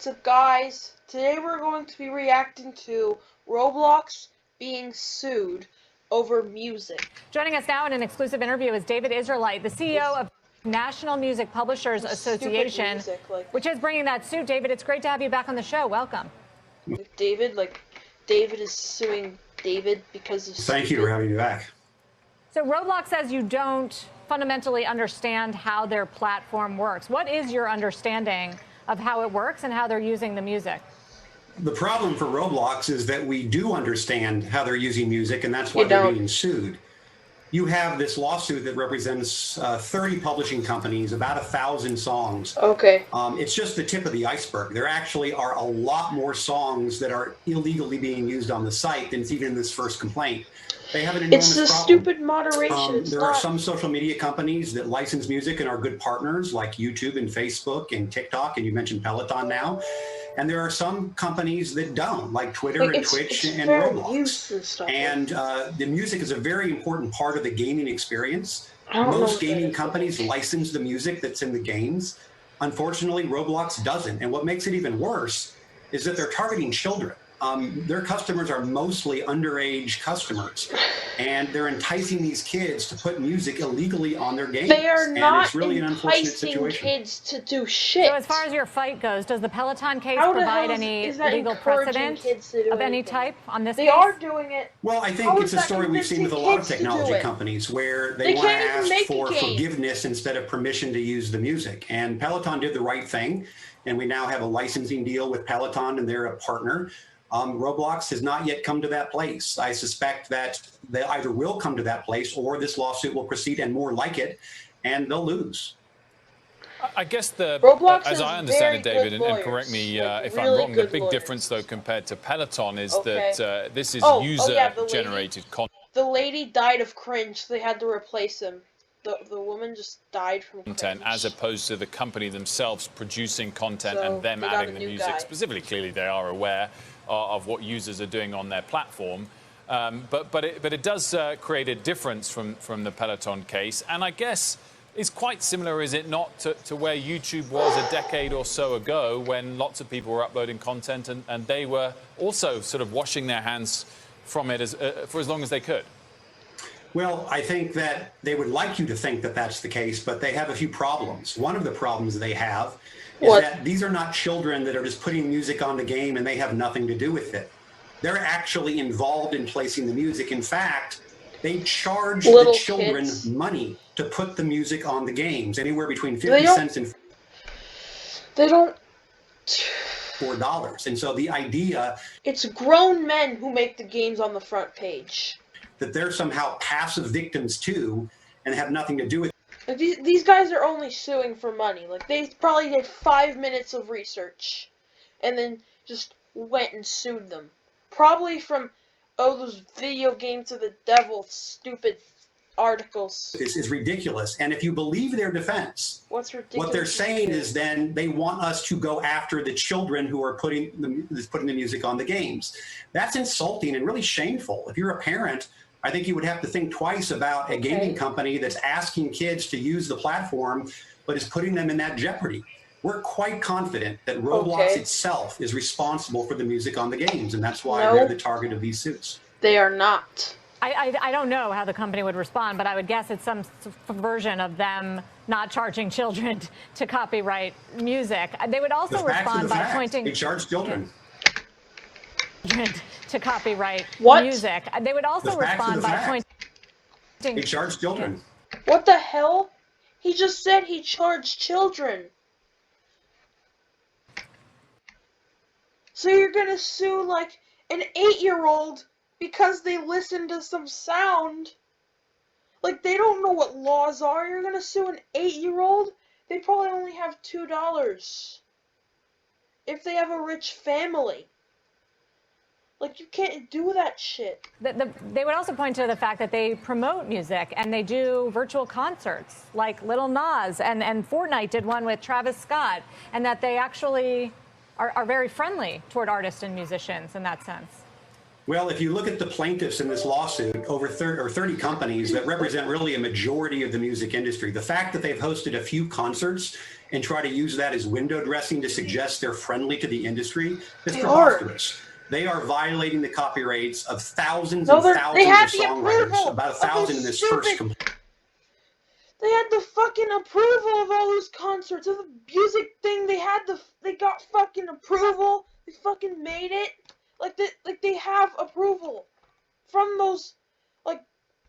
What's up, guys? Today we're going to be reacting to Roblox being sued over music. Joining us now in an exclusive interview is David Israelite, the CEO of National Music Publishers Association, which is bringing that suit. David, it's great to have you back on the show. Welcome. David is suing David because of Thank you for having me back. So Roblox says you don't fundamentally understand how their platform works. What is your understanding of how it works and how they're using the music? The problem for Roblox is that we do understand how they're using music, and that's why they're being sued. You have this lawsuit that represents 30 publishing companies, about 1,000 songs. Okay. It's just the tip of the iceberg. There actually are a lot more songs that are illegally being used on the site than even in this first complaint. They have an enormous problem. It's the stupid moderation. There are some social media companies that license music and are good partners, like YouTube and Facebook and TikTok, and you mentioned Peloton now. And there are some companies that don't, like Twitter and Twitch and Roblox. And the music is a very important part of the gaming experience. Most gaming companies license the music that's in the games. Unfortunately, Roblox doesn't. And what makes it even worse is that they're targeting children. Their customers are mostly underage customers, and they're enticing these kids to put music illegally on their games. They are not and it's really an unfortunate situation. kids to do shit. So as far as your fight goes, does the Peloton case provide any legal precedent of any type on this case? They are doing it. Well, I think it's a story we've seen with a lot of technology companies where they want to ask for forgiveness instead of permission to use the music. And Peloton did the right thing, and we now have a licensing deal with Peloton, and they're a partner. Roblox has not yet come to that place. I suspect that they either will come to that place or this lawsuit will proceed, and more like it, and they'll lose. I guess Roblox as I understand it, David, and correct me if I'm wrong, the big difference, though, compared to Peloton is that this is user-generated content. The lady died of cringe, so they had to replace him. The woman just died from cringe. As opposed to the company themselves producing content and them adding the music. Specifically, clearly, they are aware of what users are doing on their platform. But it does create a difference from the Peloton case. And I guess it's quite similar, is it not, to where YouTube was a decade or so ago, when lots of people were uploading content and they were also sort of washing their hands from it for as long as they could? Well, I think that they would like you to think that that's the case, but they have a few problems. One of the problems they have is that these are not children that are just putting music on the game and they have nothing to do with it. They're actually involved in placing the music. In fact, they charge the children money to put the music on the games, anywhere between 50 cents and $4. And so the idea... It's grown men who make the games on the front page. That they're somehow passive victims too and have nothing to do with it. These guys are only suing for money. Like, they probably did 5 minutes of research and then just went and sued them. Probably from, those video games of the devil stupid articles. This is ridiculous. And if you believe their defense, what's ridiculous? What they're saying is then they want us to go after the children who are putting the music on the games. That's insulting and really shameful. If you're a parent, I think you would have to think twice about a gaming company that's asking kids to use the platform, but is putting them in that jeopardy. We're quite confident that Roblox itself is responsible for the music on the games, and that's why they're the target of these suits. They are not. I don't know how the company would respond, but I would guess it's some version of them not charging children to copyright music. They would also respond by pointing... They charge children. To copyright music. They would also respond by pointing... They charge children. What the hell? He just said he charged children. So you're gonna sue, like, an 8-year-old because they listen to some sound? Like, they don't know what laws are. You're gonna sue an 8-year-old? They probably only have $2. If they have a rich family. Like, you can't do that shit. They would also point to the fact that they promote music and they do virtual concerts like Lil Nas and Fortnite did one with Travis Scott, and that they actually are very friendly toward artists and musicians in that sense. Well, if you look at the plaintiffs in this lawsuit, over 30 companies that represent really a majority of the music industry, the fact that they've hosted a few concerts and try to use that as window dressing to suggest they're friendly to the industry is preposterous. They are violating the copyrights of thousands and thousands of songwriters, about 1,000 in this first complaint. They had the fucking approval of all those concerts. Of the music thing, they got fucking approval. They fucking made it. Like they have approval from those, like,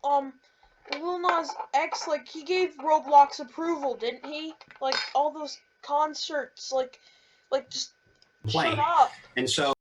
Lil Nas X, like, he gave Roblox approval, didn't he? Like, all those concerts, like just shut up. And so